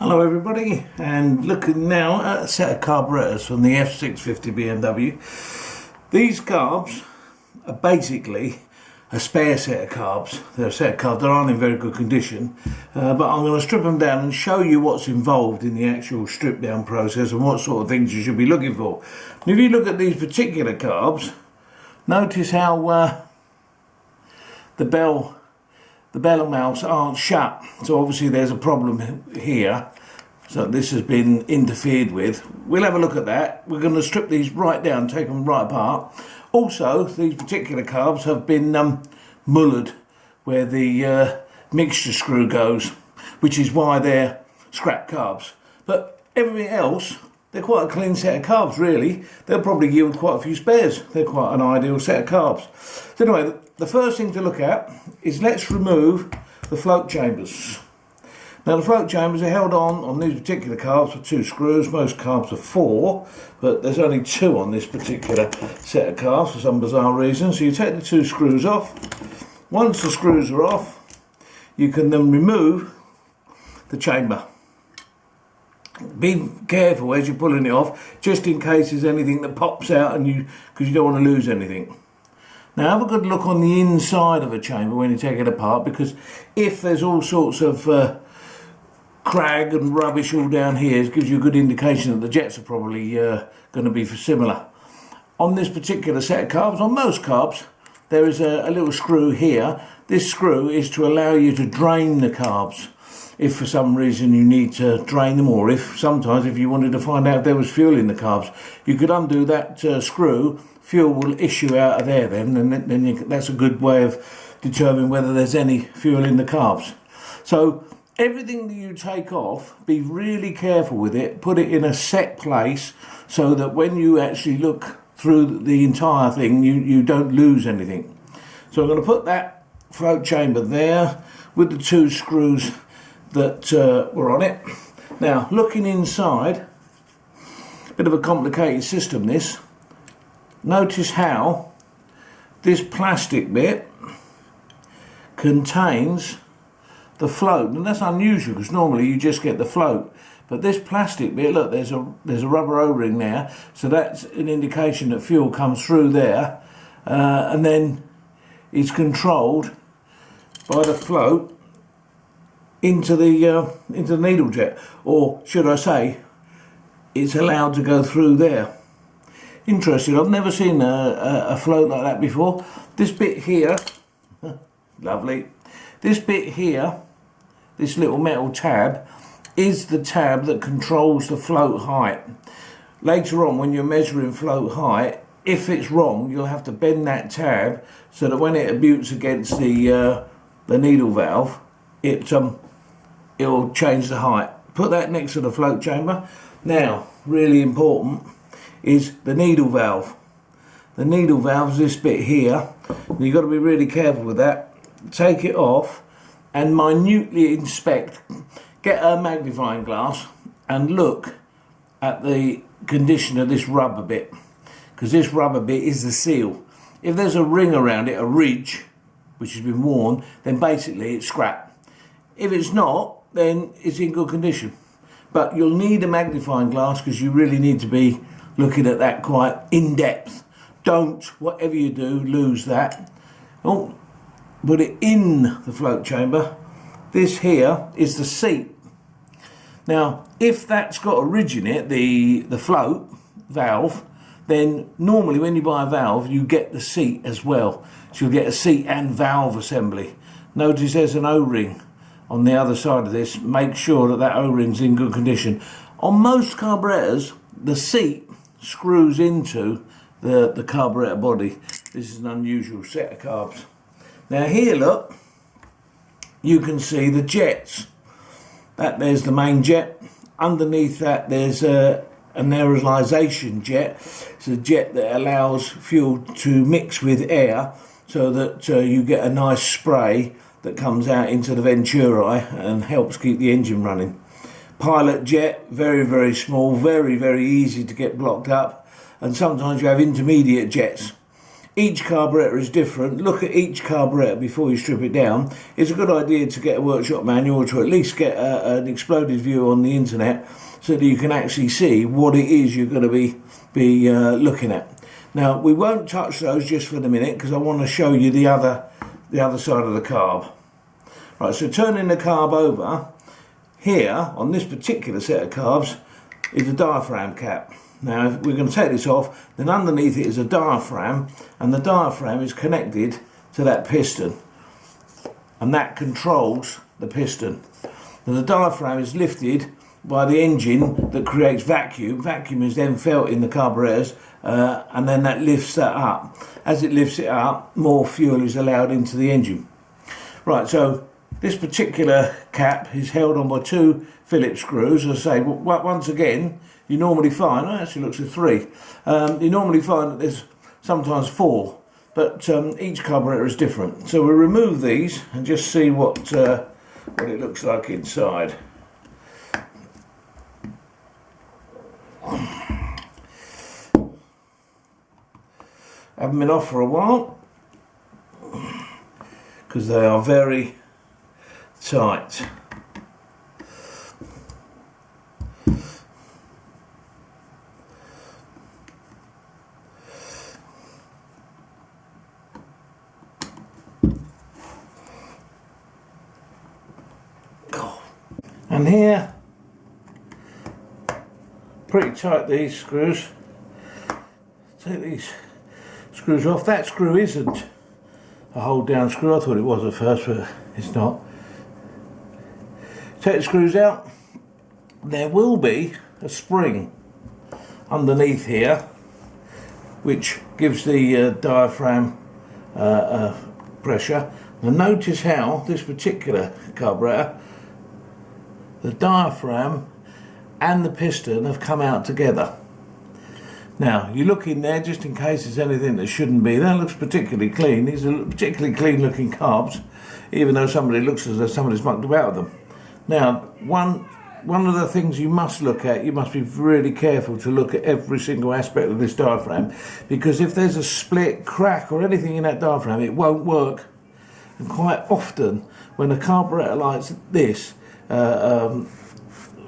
Hello everybody, and looking now at a set of carburetors from the F650 BMW. These carbs are basically a spare set of carbs. They're a set of carbs that aren't in very good condition, but I'm going to strip them down and show you what's involved in the actual strip down process and what sort of things you should be looking for. And if you look at these particular carbs, notice how the bell and mouths aren't shut, so obviously there's a problem here. So this has been interfered with. We'll have a look at that. We're going to strip these right down, take them right apart. Also, these particular carbs have been mullered where the mixture screw goes, which is why they're scrap carbs. But everything else, they're quite a clean set of carbs really. They'll probably yield quite a few spares. They're quite an ideal set of carbs. So anyway, the first thing to look at is let's remove the float chambers. Now the float chambers are held on these particular carbs with 2 screws. Most carbs are 4, but there's only 2 on this particular set of carbs for some bizarre reason. So you take the 2 screws off. Once the screws are off, you can then remove the chamber. Be careful as you're pulling it off, just in case there's anything that pops out, and because you don't want to lose anything. Now have a good look on the inside of a chamber when you take it apart, because if there's all sorts of crag and rubbish all down here, it gives you a good indication that the jets are probably going to be similar. On this particular set of carbs, on most carbs, there is a little screw here. This screw is to allow you to drain the carbs if for some reason you need to drain them, or if sometimes if you wanted to find out if there was fuel in the carbs, you could undo that screw. Fuel will issue out of there then, and then that's a good way of determining whether there's any fuel in the carbs. So everything that you take off, be really careful with it. Put it in a set place so that when you actually look through the entire thing, you don't lose anything. So I'm going to put that float chamber there with the 2 screws that were on it. Now looking inside, a bit of a complicated system this. Notice how this plastic bit contains the float, and that's unusual because normally you just get the float, but this plastic bit, look, there's a rubber O-ring there, so that's an indication that fuel comes through there, and then it's controlled by the float into the needle jet, or should I say it's allowed to go through there. Interesting, I've never seen a float like that before. This bit here, lovely, this bit here, this little metal tab, is the tab that controls the float height. Later on when you're measuring float height, if it's wrong, you'll have to bend that tab so that when it abutes against the needle valve, it'll change the height. Put that next to the float chamber. Now, really important is the needle valve. The needle valve is this bit here. You've got to be really careful with that. Take it off and minutely inspect. Get a magnifying glass and look at the condition of this rubber bit, because this rubber bit is the seal. If there's a ring around it, a ridge, which has been worn, then basically it's scrap. If it's not, then it's in good condition. But you'll need a magnifying glass because you really need to be looking at that quite in depth. Don't, whatever you do, lose that. Oh, put it in the float chamber. This here is the seat. Now, if that's got a ridge in it, the float valve, then normally when you buy a valve, you get the seat as well. So you'll get a seat and valve assembly. Notice there's an O-ring on the other side of this. Make sure that that O-ring's in good condition. On most carburetors, the seat screws into the carburetor body. This is an unusual set of carbs. Now here, look, you can see the jets. there's the main jet. Underneath that there's an aerosolization jet. It's a jet that allows fuel to mix with air so that you get a nice spray that comes out into the venturi and helps keep the engine running. Pilot jet, very, very small, very, very easy to get blocked up, and sometimes you have intermediate jets. Each carburettor is different. Look at each carburettor before you strip it down. It's a good idea to get a workshop manual, to at least get an exploded view on the internet so that you can actually see what it is you're going to be looking at. Now, we won't touch those just for the minute because I want to show you the other side of the carb. Right, so turning the carb over, here on this particular set of carbs is a diaphragm cap. Now, if we're going to take this off, then underneath it is a diaphragm, and the diaphragm is connected to that piston, and that controls the piston. And the diaphragm is lifted by the engine that creates vacuum. Vacuum is then felt in the carburetors, and then that lifts that up. As it lifts it up, more fuel is allowed into the engine. Right, so this particular cap is held on by 2 Phillips screws. As I say, once again, you normally find, oh, it actually looks like 3, you normally find that there's sometimes 4, but each carburettor is different. So we'll remove these and just see what it looks like inside. Haven't been off for a while because they are very tight. And here, pretty tight, these screws. Take these screws off. That screw isn't a hold down screw. I thought it was at first, but it's not. Take the screws out. There will be a spring underneath here which gives the diaphragm pressure. Now notice how this particular carburettor, the diaphragm and the piston have come out together. Now you look in there just in case there's anything that shouldn't be. That looks particularly clean. These are particularly clean looking carbs, even though somebody looks as though somebody's mucked about with them. Now one of the things you must look at, you must be really careful to look at every single aspect of this diaphragm, because if there's a split, crack or anything in that diaphragm, it won't work. And quite often when a carburettor like this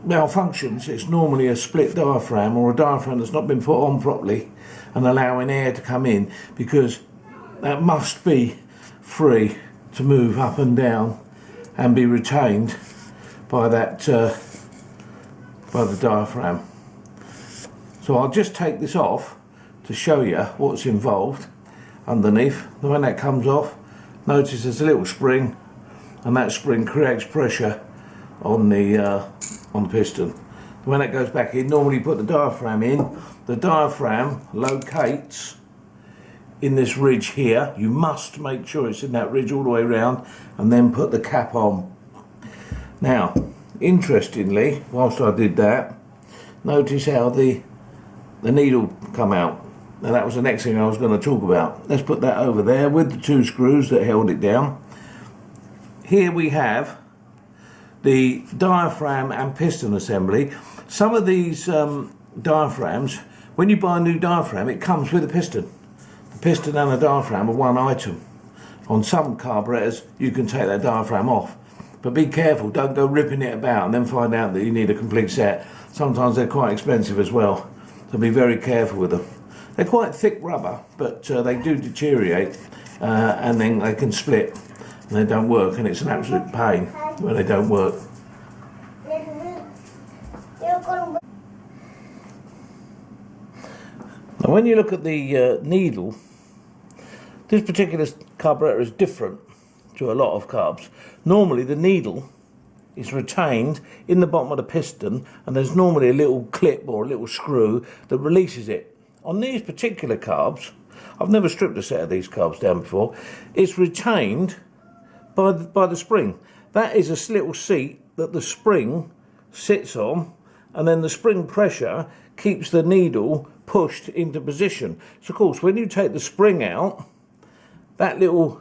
malfunctions, it's normally a split diaphragm or a diaphragm that's not been put on properly and allowing air to come in, because that must be free to move up and down and be retained by that by the diaphragm. So I'll just take this off to show you what's involved underneath. And when that comes off, notice there's a little spring, and that spring creates pressure on the piston. When it goes back in, normally you put the diaphragm in. The diaphragm locates in this ridge here. You must make sure it's in that ridge all the way around, and then put the cap on. Now, interestingly, whilst I did that, notice how the needle come out. Now that was the next thing I was going to talk about. Let's put that over there with the 2 screws that held it down. Here we have the diaphragm and piston assembly. Some of these diaphragms, when you buy a new diaphragm, it comes with a piston. The piston and the diaphragm are one item. On some carburetors, you can take that diaphragm off. But be careful, don't go ripping it about and then find out that you need a complete set. Sometimes they're quite expensive as well, so be very careful with them. They're quite thick rubber, but they do deteriorate, and then they can split and they don't work, and it's an absolute pain when they don't work. Now when you look at the needle, this particular carburettor is different to a lot of carbs. Normally the needle is retained in the bottom of the piston, and there's normally a little clip or a little screw that releases it. On these particular carbs, I've never stripped a set of these carbs down before, it's retained by the spring. That is a little seat that the spring sits on, and then the spring pressure keeps the needle pushed into position. So of course when you take the spring out, that little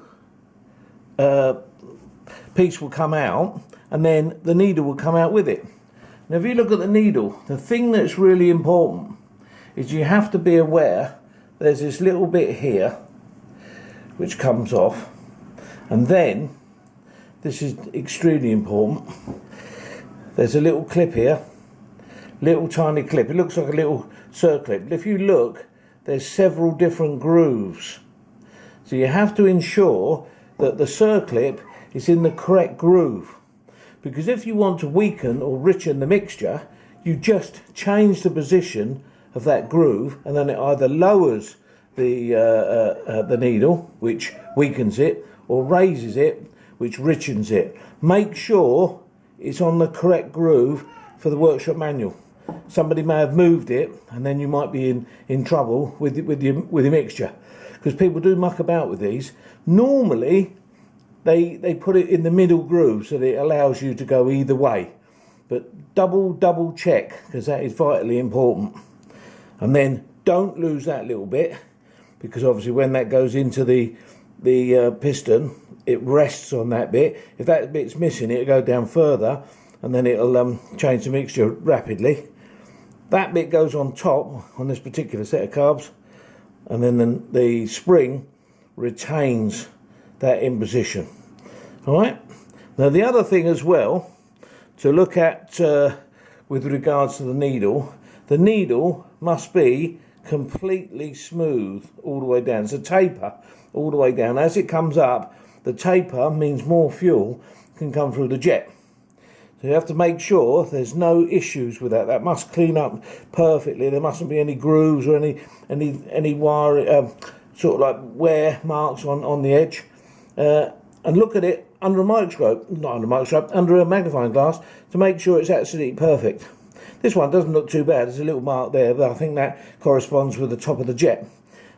piece will come out, and then the needle will come out with it. Now if you look at the needle, the thing that's really important is you have to be aware there's this little bit here which comes off, and then this is extremely important, there's a little clip here, little tiny clip. It looks like a little circlip, but if you look, there's several different grooves. So you have to ensure that the circlip is in the correct groove, because if you want to weaken or richen the mixture, you just change the position of that groove, and then it either lowers the needle, which weakens it, or raises it, which richens it. Make sure it's on the correct groove for the workshop manual. Somebody may have moved it, and then you might be in trouble with your mixture, because people do muck about with these. Normally they put it in the middle groove so that it allows you to go either way, but double check, because that is vitally important. And then don't lose that little bit, because obviously when that goes into the piston, it rests on that bit. If that bit's missing, it'll go down further, and then it'll change the mixture rapidly. That bit goes on top on this particular set of carbs, and then the spring retains that in position. All right. Now the other thing as well to look at with regards to the needle must be completely smooth all the way down. It's a taper all the way down. As it comes up, the taper means more fuel can come through the jet. So you have to make sure there's no issues with that. That must clean up perfectly. There mustn't be any grooves or any wire sort of like wear marks on the edge. And look at it under a microscope, not under a microscope, under a magnifying glass, to make sure it's absolutely perfect. This one doesn't look too bad. There's a little mark there, but I think that corresponds with the top of the jet.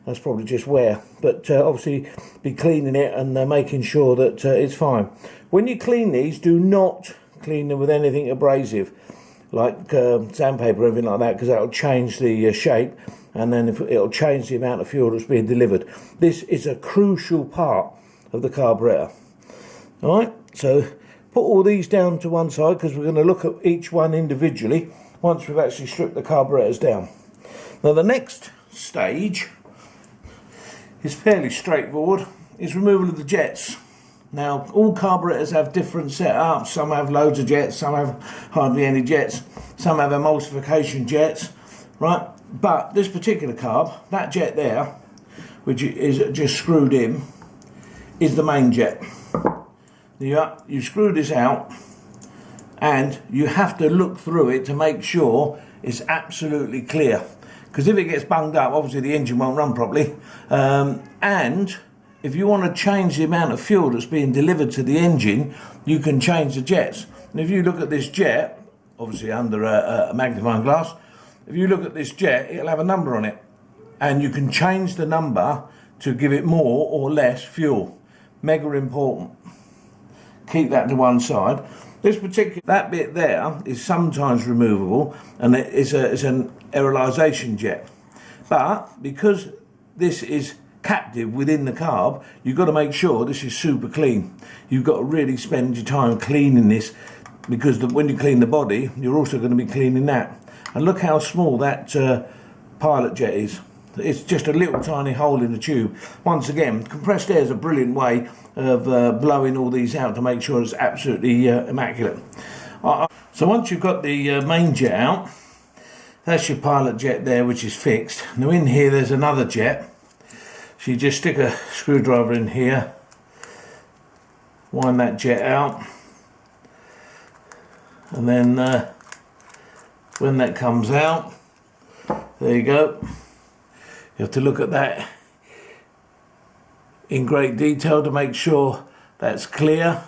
That's probably just wear. But obviously be cleaning it and making sure that it's fine. When you clean these, do not clean them with anything abrasive, like sandpaper or anything like that, because that'll change the shape, and then it'll change the amount of fuel that's being delivered. This is a crucial part of the carburetor. All right, so put all these down to one side, because we're going to look at each one individually once we've actually stripped the carburetors down. Now the next stage is fairly straightforward, is removal of the jets. Now all carburetors have different setups. Some have loads of jets, some have hardly any jets, some have emulsification jets, right? But this particular carb, that jet there, which is just screwed in, is the main jet. You screw this out, and you have to look through it to make sure it's absolutely clear, because if it gets bunged up, obviously the engine won't run properly. And if you want to change the amount of fuel that's being delivered to the engine, you can change the jets. And if you look at this jet, obviously under a magnifying glass, if you look at this jet, it'll have a number on it, and you can change the number to give it more or less fuel. Mega important. Keep that to one side. That bit there is sometimes removable, and it's an aerolization jet. But because this is captive within the carb, you've got to make sure this is super clean. You've got to really spend your time cleaning this, because when you clean the body, you're also going to be cleaning that. And look how small that pilot jet is. It's just a little tiny hole in the tube. Once again, compressed air is a brilliant way of blowing all these out to make sure it's absolutely immaculate. So once you've got the main jet out, that's your pilot jet there, which is fixed. Now in here there's another jet. So you just stick a screwdriver in here, wind that jet out, and then when that comes out, there you go. You have to look at that in great detail to make sure that's clear,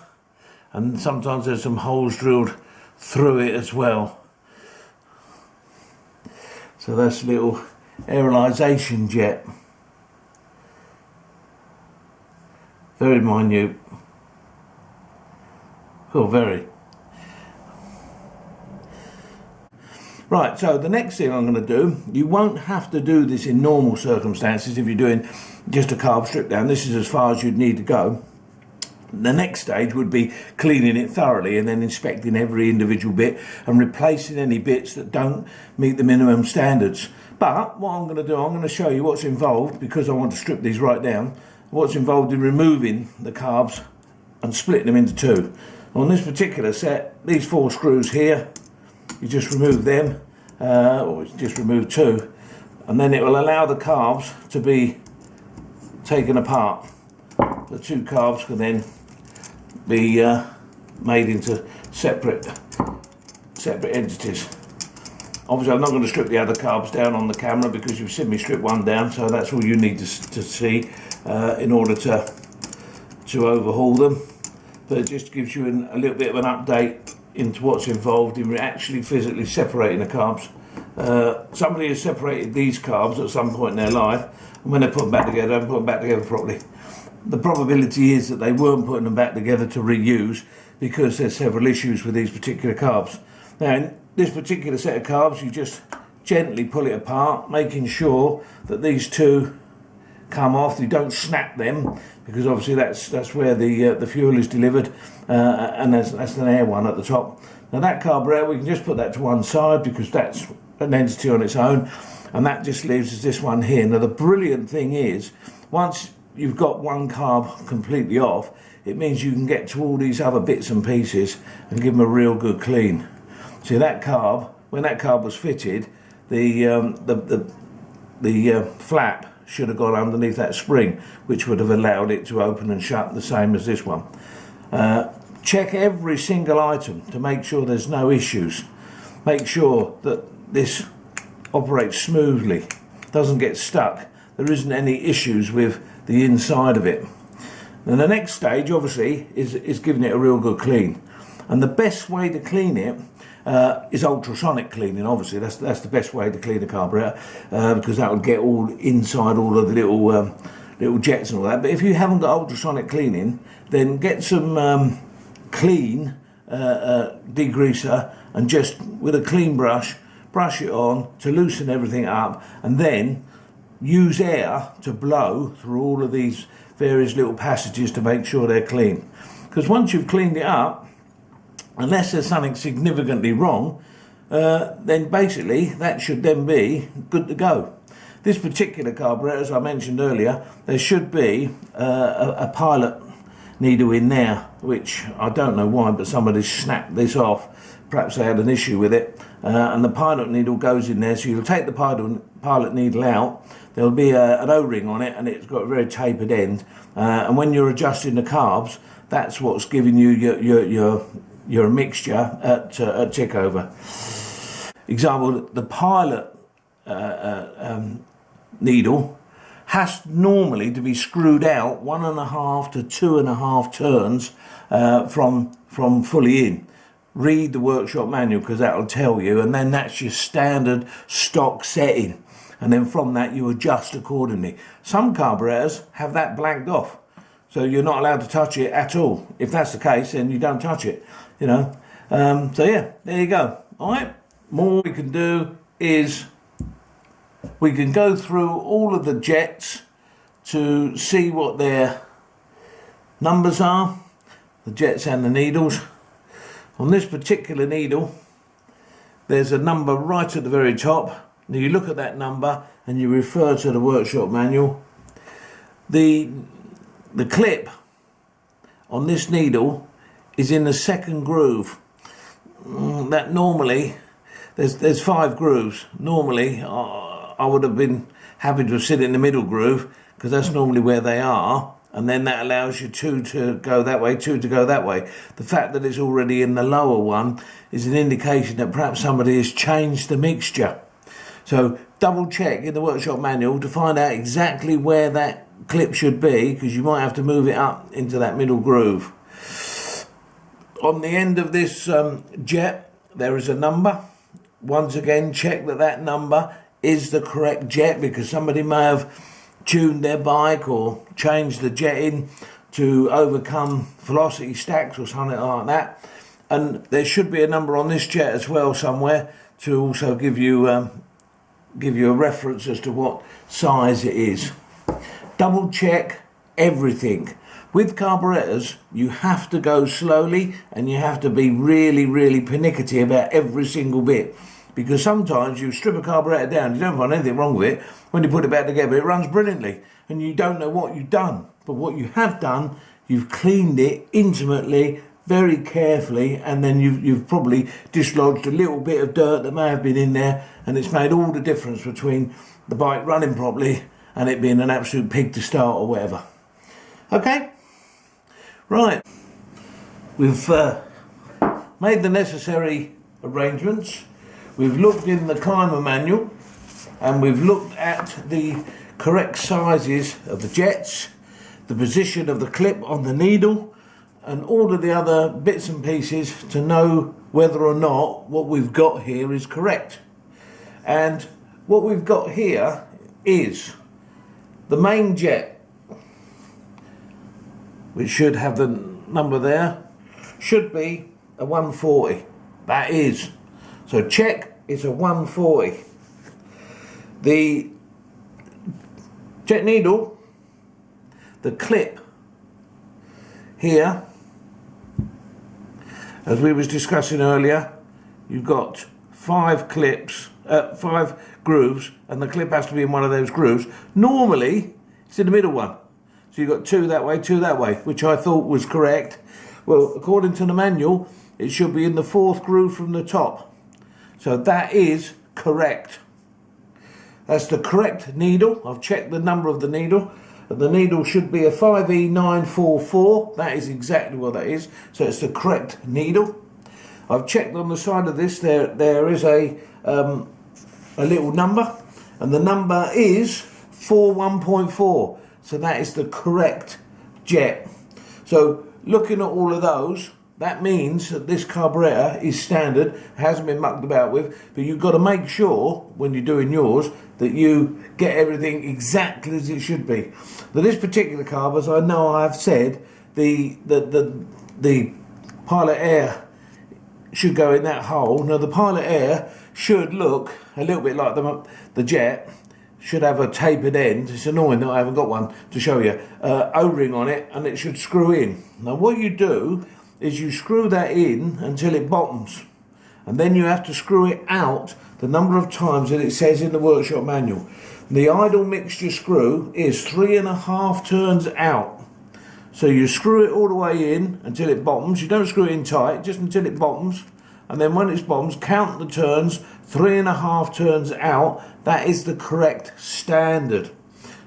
and sometimes there's some holes drilled through it as well. So that's a little aerolization jet. Very minute. Oh, very. Right, so the next thing I'm going to do, you won't have to do this in normal circumstances if you're doing just a carb strip down. This is as far as you'd need to go. The next stage would be cleaning it thoroughly and then inspecting every individual bit and replacing any bits that don't meet the minimum standards. But what I'm going to do, I'm going to show you what's involved, because I want to strip these right down, what's involved in removing the carbs and splitting them into two. On this particular set, these 4 screws here, you just remove them, or just remove 2, and then it will allow the carbs to be taken apart. The 2 carbs can then be made into separate entities. Obviously I'm not going to strip the other carbs down on the camera because you've seen me strip one down, so that's all you need to see in order to overhaul them. But it just gives you a little bit of an update into what's involved in actually physically separating the carbs. Somebody has separated these carbs at some point in their life, and when they put them back together, they haven't put them back together properly. The probability is that they weren't putting them back together to reuse, because there's several issues with these particular carbs. Now in this particular set of carbs, you just gently pull it apart, making sure that these 2 come off. You don't snap them, because obviously that's where the fuel is delivered, and that's an air one at the top. Now that carburetor, we can just put that to one side because that's an entity on its own, and that just leaves us this one here. Now the brilliant thing is, once you've got one carb completely off, it means you can get to all these other bits and pieces and give them a real good clean. See, that carb, when that carb was fitted, the flap should have gone underneath that spring, which would have allowed it to open and shut the same as this one. Check every single item to make sure there's no issues. Make sure that this operates smoothly, doesn't get stuck, there isn't any issues with the inside of it. Then the next stage obviously is giving it a real good clean, and the best way to clean it is ultrasonic cleaning. Obviously that's the best way to clean a carburetor, because that would get all inside all of the little jets and all that. But if you haven't got ultrasonic cleaning, then get some clean degreaser, and just with a clean brush it on to loosen everything up, and then use air to blow through all of these various little passages to make sure they're clean. Because once you've cleaned it up, unless there's something significantly wrong, then basically that should then be good to go. This particular carburetor, as I mentioned earlier, there should be a pilot needle in there, which I don't know why, but somebody snapped this off. Perhaps they had an issue with it, and the pilot needle goes in there. So you'll take the pilot needle out, there'll be an O-ring on it, and it's got a very tapered end, and when you're adjusting the carbs, that's what's giving you your mixture at tick over. Example, the pilot needle has normally to be screwed out 1.5 to 2.5 turns from fully in. Read the workshop manual, because that'll tell you, and then that's your standard stock setting, and then from that you adjust accordingly. Some carburetors have that blanked off, so you're not allowed to touch it at all. If that's the case, then you don't touch it, you know. So yeah, there you go. All right, more we can do is we can go through all of the jets to see what their numbers are, the jets and the needles. On this particular needle, there's a number right at the very top. Now you look at that number and you refer to the workshop manual. The clip on this needle is in the second groove. That normally, there's 5 grooves. Normally, I would have been happy to sit in the middle groove, because that's normally where they are. And then that allows you 2 to go that way, 2 to go that way. The fact that it's already in the lower one is an indication that perhaps somebody has changed the mixture. So double check in the workshop manual to find out exactly where that clip should be, because you might have to move it up into that middle groove. On the end of this jet, there is a number. Once again, check that that number is the correct jet, because somebody may have tuned their bike or changed the jetting to overcome velocity stacks or something like that, and there should be a number on this jet as well somewhere to also give you a reference as to what size it is. Double check everything. With carburetors, you have to go slowly and you have to be really, really pernickety about every single bit. Because sometimes you strip a carburetor down, you don't find anything wrong with it. When you put it back together, it runs brilliantly. And you don't know what you've done. But what you have done, you've cleaned it intimately, very carefully, and then you've probably dislodged a little bit of dirt that may have been in there, and it's made all the difference between the bike running properly and it being an absolute pig to start or whatever. Okay? Right, we've made the necessary arrangements. We've looked in the climber manual and we've looked at the correct sizes of the jets, the position of the clip on the needle, and all of the other bits and pieces to know whether or not what we've got here is correct. And what we've got here is the main jet, which should have the number there, should be a 140. That is. So check, it's a 140. The jet needle, the clip here, as we was discussing earlier, you've got 5 clips, 5 grooves, and the clip has to be in one of those grooves. Normally, it's in the middle one. So you've got 2 that way, 2 that way, which I thought was correct. Well, according to the manual, it should be in the 4th groove from the top. So that is correct. That's the correct needle. I've checked the number of the needle. The needle should be a 5E944. That is exactly what that is. So it's the correct needle. I've checked on the side of this. There is a little number, and the number is 41.4. So that is the correct jet. So looking at all of those, that means that this carburetor is standard, hasn't been mucked about with, but you've got to make sure when you're doing yours that you get everything exactly as it should be. For this particular carb, as I know I've said, the pilot air should go in that hole. Now the pilot air should look a little bit like the jet. Should have a tapered end. It's annoying that I haven't got one to show you. O-ring on it, and it should screw in. Now what you do is you screw that in until it bottoms, and then you have to screw it out the number of times that it says in the workshop manual. The idle mixture screw is 3.5 turns out. So you screw it all the way in until it bottoms. You don't screw it in tight, just until it bottoms. And then when it bottoms, count the turns, 3.5 turns out. That is the correct standard.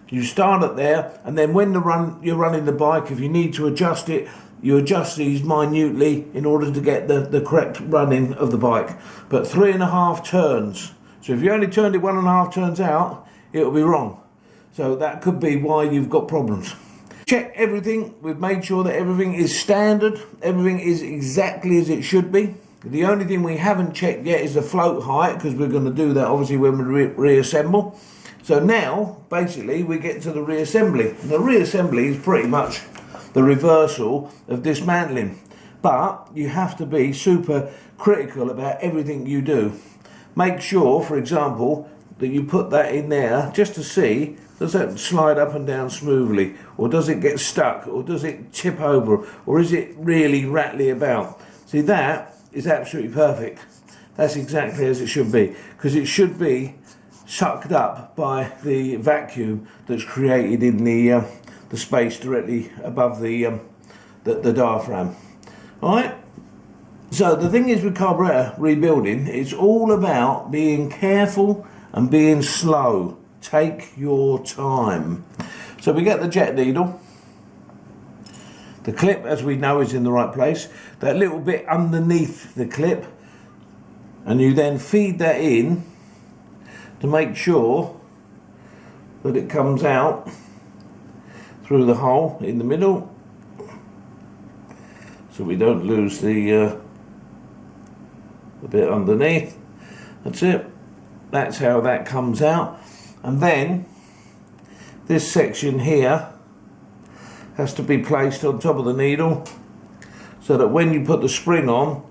You start it there, and then when you're running the bike, if you need to adjust it, you adjust these minutely in order to get the correct running of the bike. But 3.5 turns. So if you only turned it 1.5 turns out, it'll be wrong. So that could be why you've got problems. Check everything. We've made sure that everything is standard. Everything is exactly as it should be. The only thing we haven't checked yet is the float height, because we're going to do that obviously when we reassemble. So now, basically, we get to the reassembly. And the reassembly is pretty much the reversal of dismantling. But you have to be super critical about everything you do. Make sure, for example, that you put that in there just to see, does that slide up and down smoothly? Or does it get stuck? Or does it tip over? Or is it really rattly about? See, that is absolutely perfect. That's exactly as it should be, because it should be sucked up by the vacuum that's created in the space directly above the diaphragm. All right. So the thing is with carburetor rebuilding, it's all about being careful and being slow. Take your time. So we get the jet needle. The clip, as we know, is in the right place. That little bit underneath the clip, and you then feed that in to make sure that it comes out through the hole in the middle, so we don't lose the bit underneath. That's it. That's how that comes out. And then this section here has to be placed on top of the needle, so that when you put the spring on,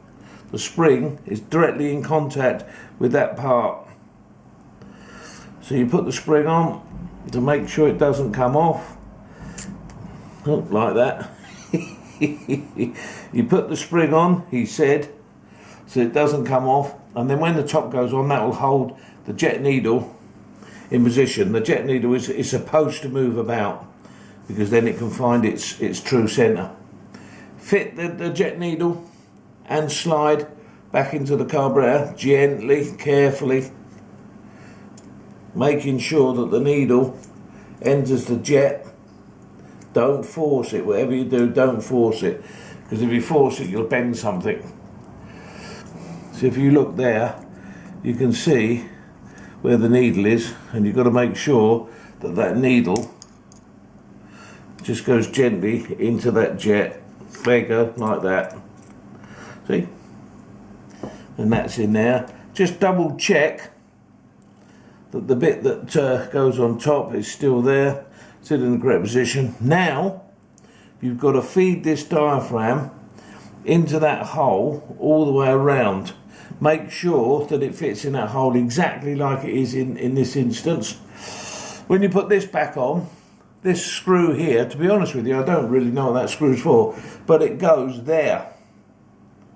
the spring is directly in contact with that part. So you put the spring on to make sure it doesn't come off. Oh, like that. You put the spring on, he said, so it doesn't come off, and then when the top goes on, that will hold the jet needle in position. The jet needle is supposed to move about because then it can find its true centre. Fit the jet needle and slide back into the carburetor gently, carefully, making sure that the needle enters the jet. Don't force it. Whatever you do, don't force it, because if you force it, you'll bend something. So if you look there, you can see where the needle is, and you've got to make sure that that needle just goes gently into that jet. There you go, like that. See? And that's in there. Just double check that the bit that goes on top is still there, still in the correct position. Now you've got to feed this diaphragm into that hole all the way around. Make sure that it fits in that hole exactly like it is in this instance. When you put this back on, this screw here, to be honest with you, I don't really know what that screw's for, but it goes there.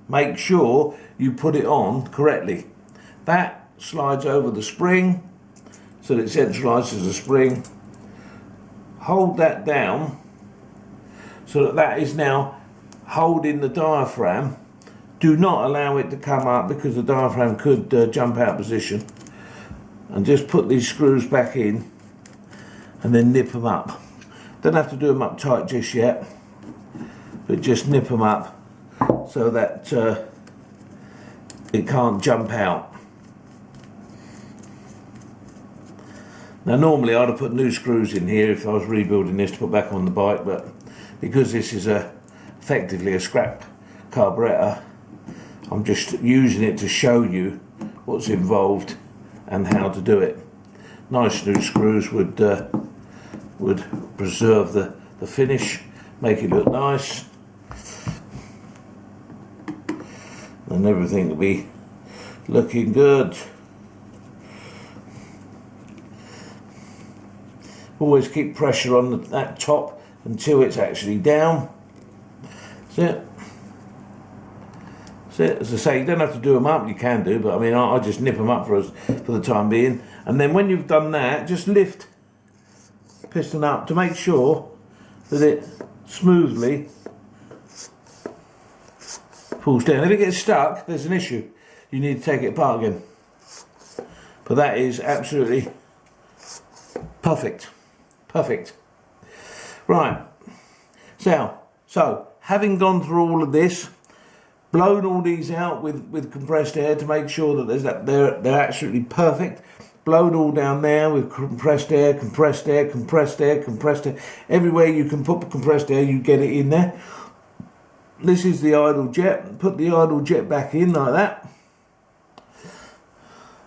Make sure you put it on correctly. That slides over the spring so that it centralises the spring. Hold that down so that that is now holding the diaphragm. Do not allow it to come up because the diaphragm could jump out of position. And just put these screws back in and then nip them up. Don't have to do them up tight just yet, but just nip them up so that it can't jump out. Now normally I'd have put new screws in here if I was rebuilding this to put back on the bike, but because this is effectively a scrap carburetor, I'm just using it to show you what's involved and how to do it. Nice new screws would preserve the finish, make it look nice, and everything will be looking good. Always keep pressure on that top until it's actually down. That's it. That's it. As I say, you don't have to do them up, you can do, but I mean, I just nip them up for the time being. And then when you've done that, just lift piston up to make sure that it smoothly pulls down. If it gets stuck, there's an issue. You need to take it apart again. But that is absolutely perfect. Perfect. Right. So having gone through all of this, blown all these out with compressed air to make sure that they're absolutely perfect. Blown all down there with compressed air, compressed air, compressed air, compressed air. Everywhere you can put compressed air, you get it in there. This is the idle jet. Put the idle jet back in like that.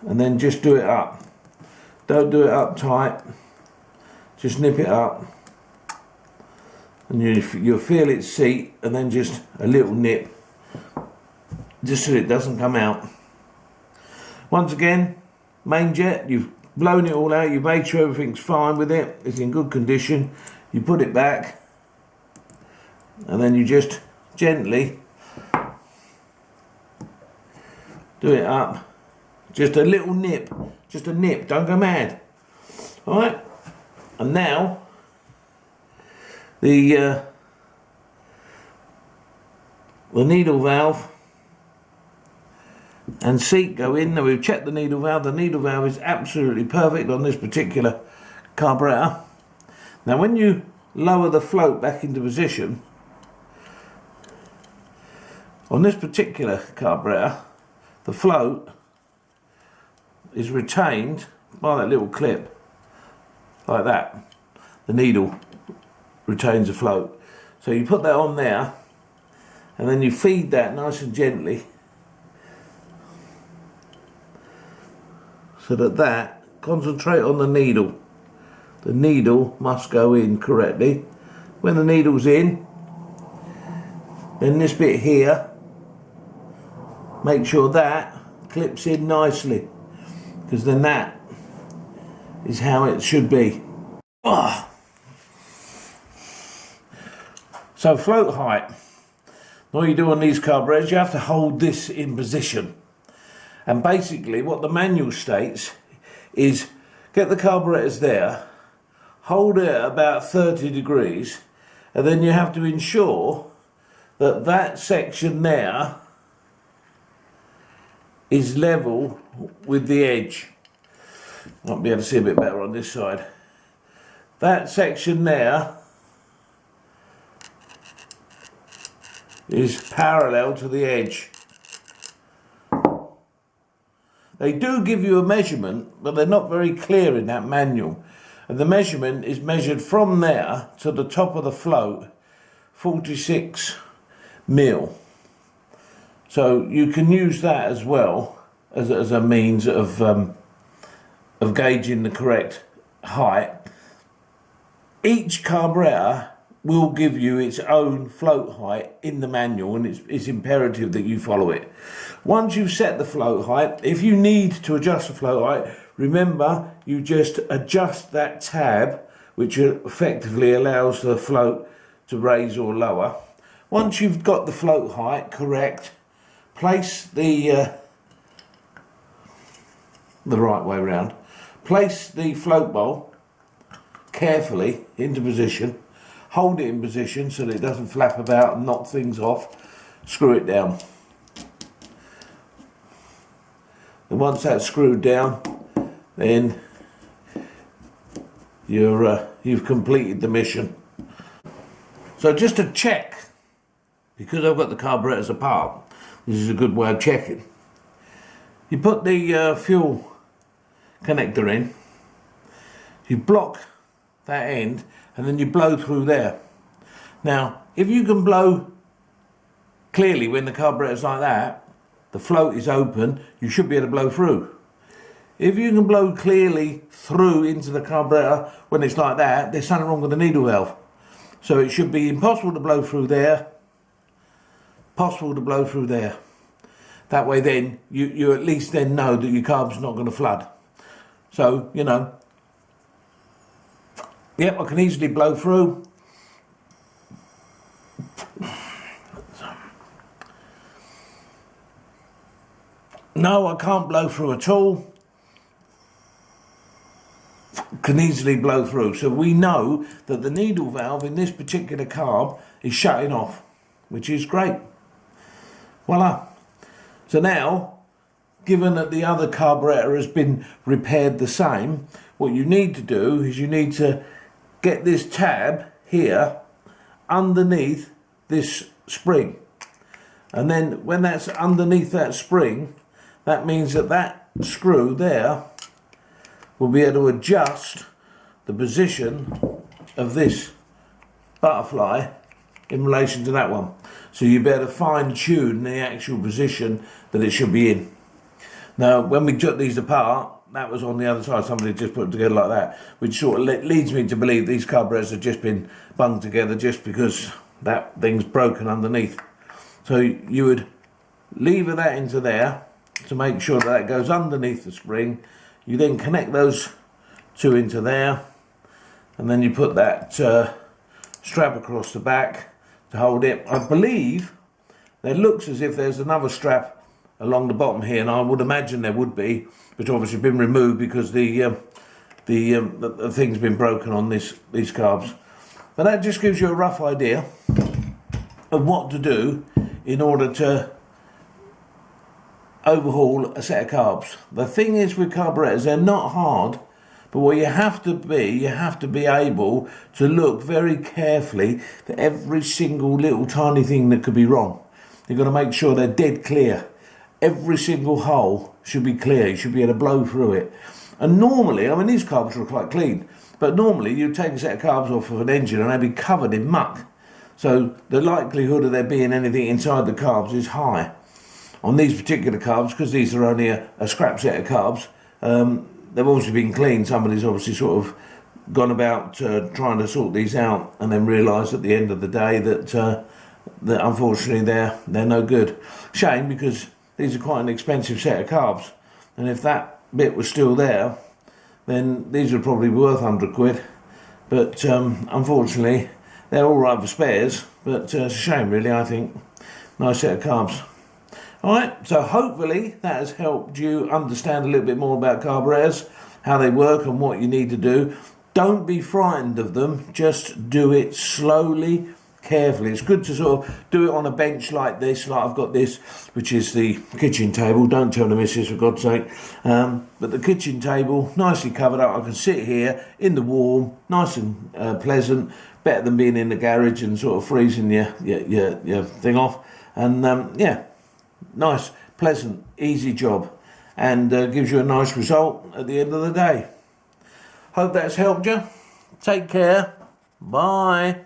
And then just do it up. Don't do it up tight. Just nip it up. And you'll feel it seat, and then just a little nip. Just so it doesn't come out. Once again, main jet, you've blown it all out, you've made sure everything's fine with it, it's in good condition. You put it back, and then you just gently do it up. Just a little nip, just a nip, don't go mad. Alright, and now the needle valve and seat go in. Now we've checked the needle valve. The needle valve is absolutely perfect on this particular carburetor. Now when you lower the float back into position, on this particular carburetor, the float is retained by that little clip, like that. The needle retains the float. So you put that on there, and then you feed that nice and gently, so that concentrate on the needle. The needle must go in correctly. When the needle's in, then this bit here make sure that clips in nicely, because then that is how it should be. Oh. So float height. What you do on these carburetors, you have to hold this in position. And basically what the manual states is get the carburetors there, hold it at about 30 degrees, and then you have to ensure that that section there is level with the edge. Might be able to see a bit better on this side. That section there is parallel to the edge. They do give you a measurement, but they're not very clear in that manual. And the measurement is measured from there to the top of the float, 46 mil. So you can use that as well as a means of gauging the correct height. Each carburetor will give you its own float height in the manual, and it's imperative that you follow it. Once you've set the float height, if you need to adjust the float height, remember you just adjust that tab, which effectively allows the float to raise or lower. Once you've got the float height correct, place the right way round. Place the float bowl carefully into position. Hold it in position so that it doesn't flap about and knock things off. Screw it down. And once that's screwed down, then you've completed the mission. So just to check, because I've got the carburetors apart, this is a good way of checking. You put the fuel connector in, you block that end, and then you blow through there. Now, if you can blow clearly when the carburetor's like that, the float is open, you should be able to blow through. If you can blow clearly through into the carburetor when it's like that, there's something wrong with the needle valve. So it should be impossible to blow through there, possible to blow through there. That way then, you at least then know that your carb's not going to flood. So, you know, yep, I can easily blow through. No, I can't blow through at all. Can easily blow through. So we know that the needle valve in this particular carb is shutting off, which is great. Voila. So now, given that the other carburetor has been repaired the same, what you need to do is you need to get this tab here underneath this spring. And then when that's underneath that spring, that means that that screw there will be able to adjust the position of this butterfly in relation to that one. So you better fine tune the actual position that it should be in. Now, when we took these apart, that was on the other side. Somebody just put it together like that, which sort of leads me to believe these carburetors have just been bunged together just because that thing's broken underneath. So you would lever that into there to make sure that that goes underneath the spring. You then connect those two into there, and then you put that strap across the back to hold it. I believe there looks as if there's another strap along the bottom here, and I would imagine there would be, but obviously been removed because the thing's been broken on these carbs. But that just gives you a rough idea of what to do in order to overhaul a set of carbs. The thing is with carburetors, they're not hard, but what you have to be able to look very carefully for every single little tiny thing that could be wrong. You've got to make sure they're dead clear. Every single hole should be clear. You should be able to blow through it. And normally, I mean, these carbs are quite clean, but normally you take a set of carbs off of an engine and they'd be covered in muck. So the likelihood of there being anything inside the carbs is high. On these particular carbs, because these are only a scrap set of carbs, they've obviously been cleaned. Somebody's obviously sort of gone about trying to sort these out, and then realised at the end of the day that that unfortunately they're no good. Shame, because these are quite an expensive set of carbs, and if that bit was still there, then these would probably be worth 100 quid. But unfortunately, they're all right for spares, but it's a shame really, I think. Nice set of carbs. Alright, so hopefully that has helped you understand a little bit more about carburetors, how they work and what you need to do. Don't be frightened of them, just do it slowly, carefully. It's good to sort of do it on a bench like this, like I've got this, which is the kitchen table. Don't tell the missus, for God's sake. But the kitchen table, nicely covered up. I can sit here in the warm, nice and pleasant, better than being in the garage and sort of freezing your thing off. And yeah, nice, pleasant, easy job, and gives you a nice result at the end of the day. Hope that's helped you. Take care. Bye.